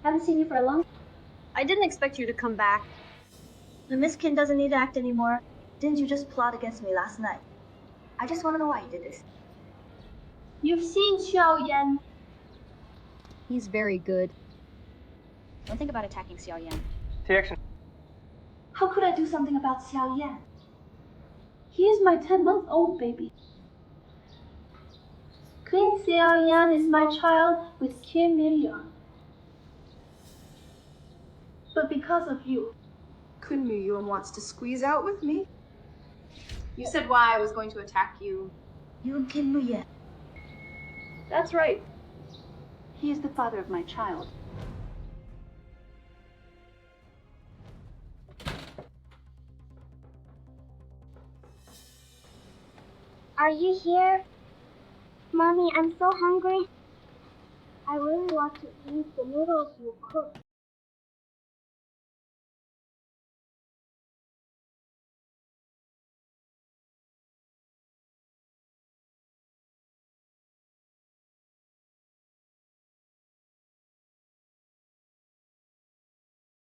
Haven't seen you for a long time. I didn't expect you to come back. The Miss Kim doesn't need to act anymore. Didn't you just plot against me last night? I just want to know why you did this. You've seen Xiao Yan. He's very good. Don't think about attacking Xiao Yan. TX. How could I do something about Xiao Yan? He is my 10-month-old baby. Queen Xiao Yan is my child with Kim Il-young. But because of you, Kun Mu-yeon wants to squeeze out with me. You said why I was going to attack you. You and Kim Mu-yeon. that's right. He is the father of my child. Are you here? Mommy, I'm so hungry. I really want to eat the noodles you cooked.